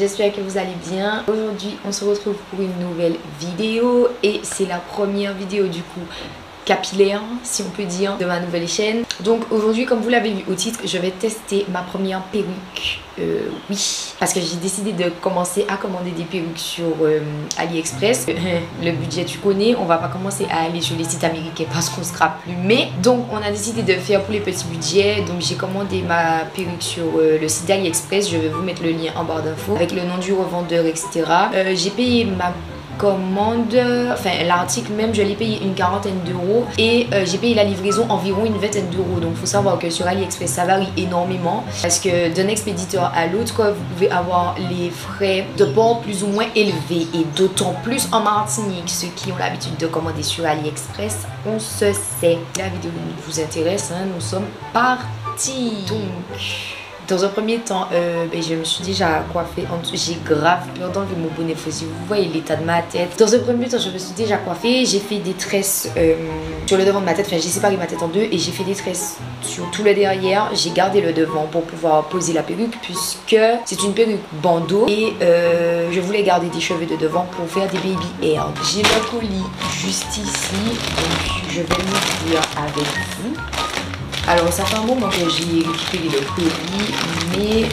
j'espère que vous allez bien. Aujourd'hui on se retrouve pour une nouvelle vidéo et c'est la première vidéo du coup capillaire si on peut dire de ma nouvelle chaîne. Donc aujourd'hui, comme vous l'avez vu au titre, je vais tester ma première perruque. Oui, parce que j'ai décidé de commencer à commander des perruques sur AliExpress. Le budget tu connais, on va pas commencer à aller sur les sites américains parce qu'on sera plus. Mais donc on a décidé de faire pour les petits budgets. Donc j'ai commandé ma perruque sur le site d'AliExpress. Je vais vous mettre le lien en barre d'infos avec le nom du revendeur, etc. J'ai payé ma commande, enfin l'article même, je l'ai payé une quarantaine d'euros et j'ai payé la livraison environ une vingtaine d'euros. Donc faut savoir que sur AliExpress ça varie énormément parce que d'un expéditeur à l'autre vous pouvez avoir les frais de port plus ou moins élevés, et d'autant plus en Martinique. Ceux qui ont l'habitude de commander sur AliExpress, on se sait. La vidéo vous intéresse, hein, nous sommes partis. Donc dans un premier temps, je me suis déjà coiffée. J'ai grave peur d'enlever mon bonnet faux. Si vous voyez l'état de ma tête. Dans un premier temps, je me suis déjà coiffée. J'ai fait des tresses sur le devant de ma tête. Enfin, j'ai séparé ma tête en deux et j'ai fait des tresses sur tout le derrière. J'ai gardé le devant pour pouvoir poser la perruque puisque c'est une perruque bandeau. Et je voulais garder des cheveux de devant pour faire des baby hair. J'ai le colis juste ici. Donc, je vais l'ouvrir avec vous. Alors ça fait un moment que j'ai récupéré le colis, mais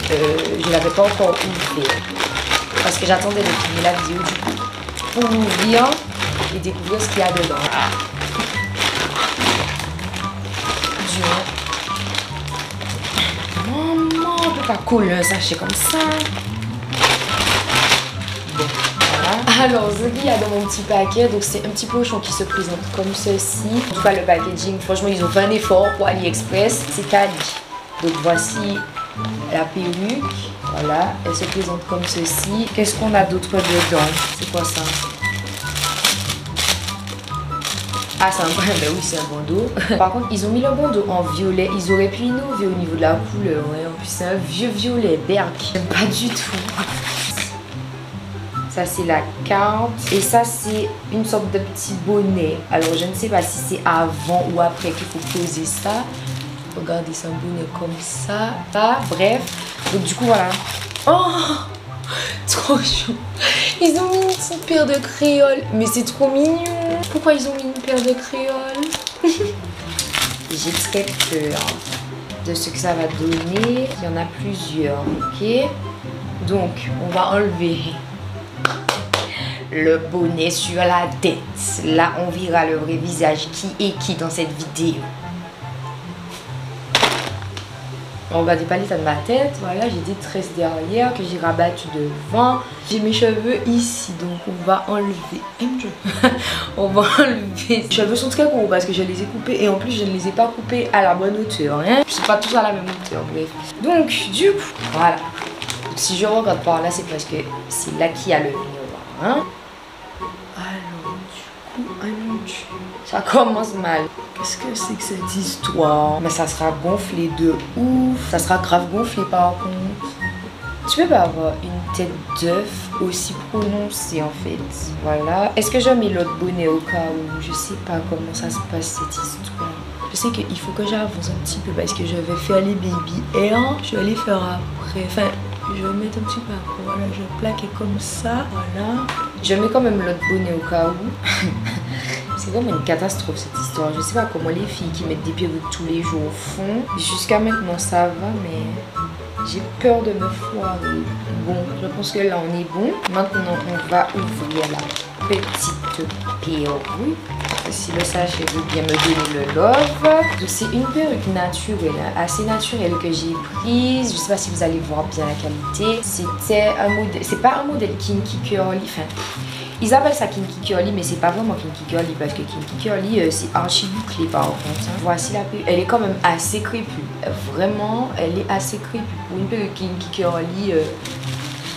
je ne l'avais pas encore ouvert parce que j'attendais de filmer la vidéo du coup pour l'ouvrir et découvrir ce qu'il y a dedans. Maman, on peut pas coller un sachet comme ça. Bon, voilà. Alors ce qu'il y a dans mon petit paquet, donc c'est un petit pochon qui se présente comme ceci. En tout cas le packaging, franchement ils ont fait un effort pour AliExpress, c'est quali. Donc voici la perruque, voilà, elle se présente comme ceci. Qu'est-ce qu'on a d'autre dedans? C'est quoi ça? Ah c'est un bandeau, ben oui c'est un bandeau. Par contre ils ont mis le bandeau en violet, ils auraient pu innover au niveau de la couleur, ouais. En plus c'est un vieux violet, berk, j'aime pas du tout. Ça c'est la carte et ça c'est une sorte de petit bonnet. Alors je ne sais pas si c'est avant ou après qu'il faut poser ça. Regardez, c'est un bonnet comme ça. Bref, donc du coup voilà. Oh, trop chou. Ils ont mis une petite paire de créoles. Mais c'est trop mignon. Pourquoi ils ont mis une paire de créoles? J'ai très peur de ce que ça va donner. Il y en a plusieurs, ok. Donc on va enlever le bonnet sur la tête. Là, on verra le vrai visage qui est qui dans cette vidéo. Regardez pas l'état de ma tête. Voilà, j'ai des tresses derrière que j'ai rabattu devant. J'ai mes cheveux ici, donc on va enlever. On va enlever. Les cheveux sont très gros parce que je les ai coupés et en plus je ne les ai pas coupés à la bonne hauteur. Hein. C'est pas tous à la même hauteur, bref. Donc, du coup, voilà. Donc, si je regarde par là, c'est parce que c'est là qu'il y a le miroir. Hein. Alors, du coup, ça commence mal. Qu'est-ce que c'est que cette histoire? Mais ça sera gonflé de ouf. Ça sera grave gonflé par contre. Tu peux pas avoir une tête d'œuf aussi prononcée en fait. Voilà. Est-ce que je mets l'autre bonnet au cas où? Je sais pas comment ça se passe cette histoire. Je sais qu'il faut que j'avance un petit peu parce que je vais faire les baby hair. Je vais les faire après. Enfin, je vais mettre un petit peu après. Voilà, je vais plaquer comme ça. Voilà. Je mets quand même l'autre bonnet au cas où. C'est vraiment une catastrophe cette histoire. Je sais pas comment les filles qui mettent des perruques tous les jours font. Jusqu'à maintenant ça va, mais j'ai peur de me foirer. Bon, je pense que là on est bon. Maintenant on va ouvrir la petite perruque. Si le sachet veut bien me donner le love. Donc c'est une perruque naturelle, assez naturelle que j'ai prise. Je sais pas si vous allez voir bien la qualité. C'était un modèle, c'est pas un modèle Kinky Curly. Enfin, ils appellent ça Kinky Curly, mais c'est pas vraiment Kinky Curly parce que Kinky Curly c'est archi bouclé par contre. Hein. Voici la perruque. Elle est quand même assez crépue. Vraiment, elle est assez crépue. Pour une perruque Kinky Curly,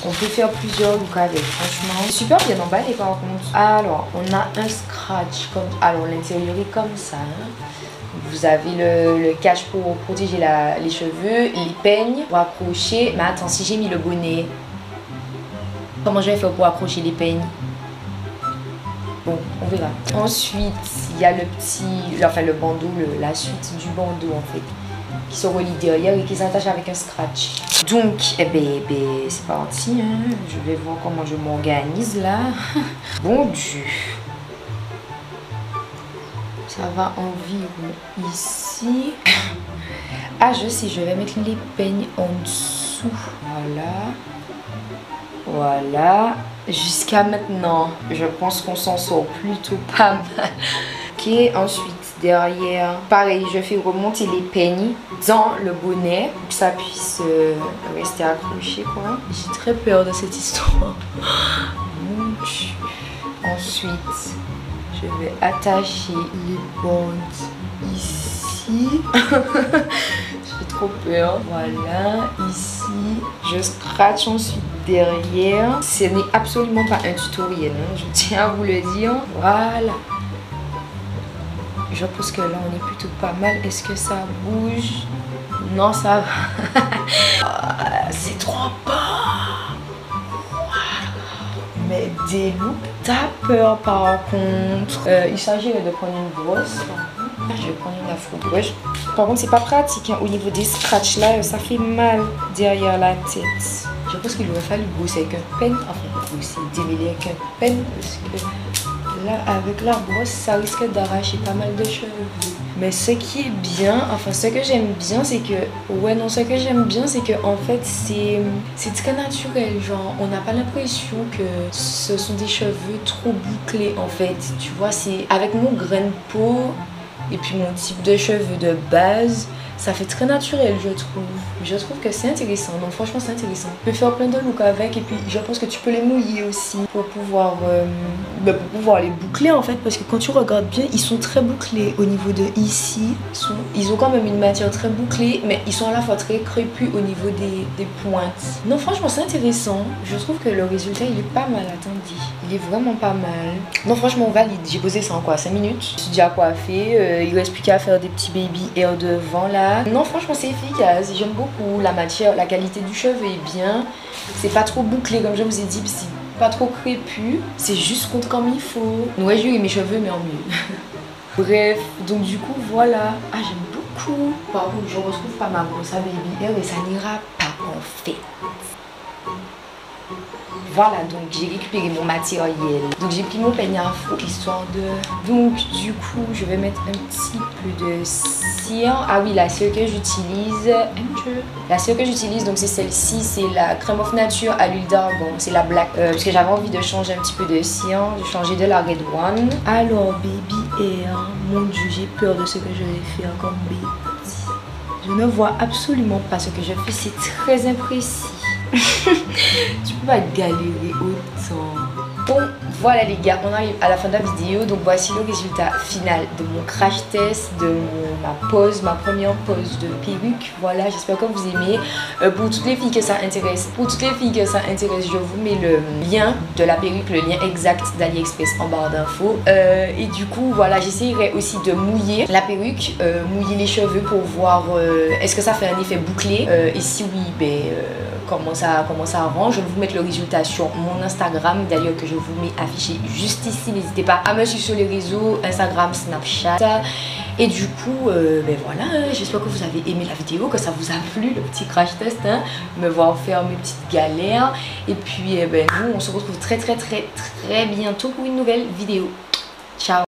on peut faire plusieurs looks avec, franchement. Super bien emballé par contre. Alors, on a un scratch comme. Alors, l'intérieur est comme ça. Hein. Vous avez le cache pour protéger les cheveux, les peignes pour accrocher. Mais attends, si j'ai mis le bonnet, comment je vais faire pour accrocher les peignes? Bon, on verra. Ensuite, il y a le petit, enfin le bandeau, la suite du bandeau en fait. qui se relient derrière et qui s'attachent avec un scratch. Donc, eh ben, c'est parti, hein. Je vais voir comment je m'organise là. Bon Dieu. Ça va environ ici. Ah, je sais, je vais mettre les peignes en dessous. Voilà. Voilà. Jusqu'à maintenant, je pense qu'on s'en sort plutôt pas mal. Ok, ensuite, derrière, pareil, je fais remonter les peignes dans le bonnet pour que ça puisse rester accroché, quoi. J'ai très peur de cette histoire. Ensuite, je vais attacher les bandes ici. J'ai trop peur. Voilà, ici. Je scratch ensuite derrière. Ce n'est absolument pas un tutoriel, hein, je tiens à vous le dire. Voilà. Je pense que là, on est plutôt pas mal. Est-ce que ça bouge? Non, ça va. C'est trop bas. Mais déloupe ta peur par contre. Il s'agirait de prendre une brosse. Je vais prendre une afro-brosse. Par contre, c'est pas pratique, hein. Au niveau des scratchs là, ça fait mal derrière la tête. Je pense qu'il aurait fallu brosser avec un pen. Enfin, brosser, démêler avec un pen. Parce que là, avec la brosse, ça risque d'arracher pas mal de cheveux. Mais ce qui est bien, enfin ce que j'aime bien, c'est que... Ouais, non, ce que j'aime bien, c'est que en fait, c'est très naturel. Genre, on n'a pas l'impression que ce sont des cheveux trop bouclés, en fait. Tu vois, c'est avec mon grain de peau et puis mon type de cheveux de base, ça fait très naturel, je trouve. Je trouve que c'est intéressant. Donc franchement, c'est intéressant. Tu peux faire plein de looks avec et puis je pense que tu peux les mouiller aussi pour pouvoir les boucler en fait. Parce que quand tu regardes bien, ils sont très bouclés au niveau de ici. Ils ont quand même une matière très bouclée, mais ils sont à la fois très crépus au niveau des pointes. Non, franchement, c'est intéressant. Je trouve que le résultat, il est pas mal. Attendez, il est vraiment pas mal. Non, franchement, valide. J'ai posé ça en quoi, 5 minutes. Je suis déjà coiffée. Il reste plus qu'à faire des petits baby hair devant là. Non, franchement, c'est efficace. J'aime beaucoup la matière, la qualité du cheveu est bien. C'est pas trop bouclé, comme je vous ai dit, c'est pas trop crépus. C'est juste contre comme il faut. Ouais, j'ai eu mes cheveux, mais en mieux. Bref, donc du coup, voilà. Ah, j'aime beaucoup. Par contre, je retrouve pas ma brosse à baby hair et ça n'ira pas en fait. Voilà, donc j'ai récupéré mon matériel. Donc j'ai pris mon peigne afro histoire de... Donc du coup, je vais mettre un petit peu de cire. Ah oui, la cire que j'utilise... La cire que j'utilise, donc c'est celle-ci. C'est la crème of nature à l'huile d'argan. C'est la black. Parce que j'avais envie de changer un petit peu de cire. De changer de la red one. Alors, baby hair. Mon Dieu, j'ai peur de ce que je vais faire comme baby. Je ne vois absolument pas ce que je fais. C'est très imprécis. Tu peux pas galérer autant. Bon, voilà les gars, on arrive à la fin de la vidéo. Donc voici le résultat final de mon crash test, de ma première pose de perruque. Voilà, j'espère que vous aimez. Pour toutes les filles que ça intéresse, je vous mets le lien de la perruque, le lien exact d'AliExpress en barre d'infos. Et du coup, voilà, j'essaierai aussi de mouiller la perruque, mouiller les cheveux pour voir est-ce que ça fait un effet bouclé. Et si oui, comment ça rend. Je vais vous mettre le résultat sur mon Instagram, d'ailleurs que je vous mets affiché juste ici. N'hésitez pas à me suivre sur les réseaux Instagram, Snapchat. Et du coup, voilà, j'espère que vous avez aimé la vidéo, que ça vous a plu, le petit crash test, hein, me voir faire mes petites galères. Et puis, nous, on se retrouve très bientôt pour une nouvelle vidéo. Ciao!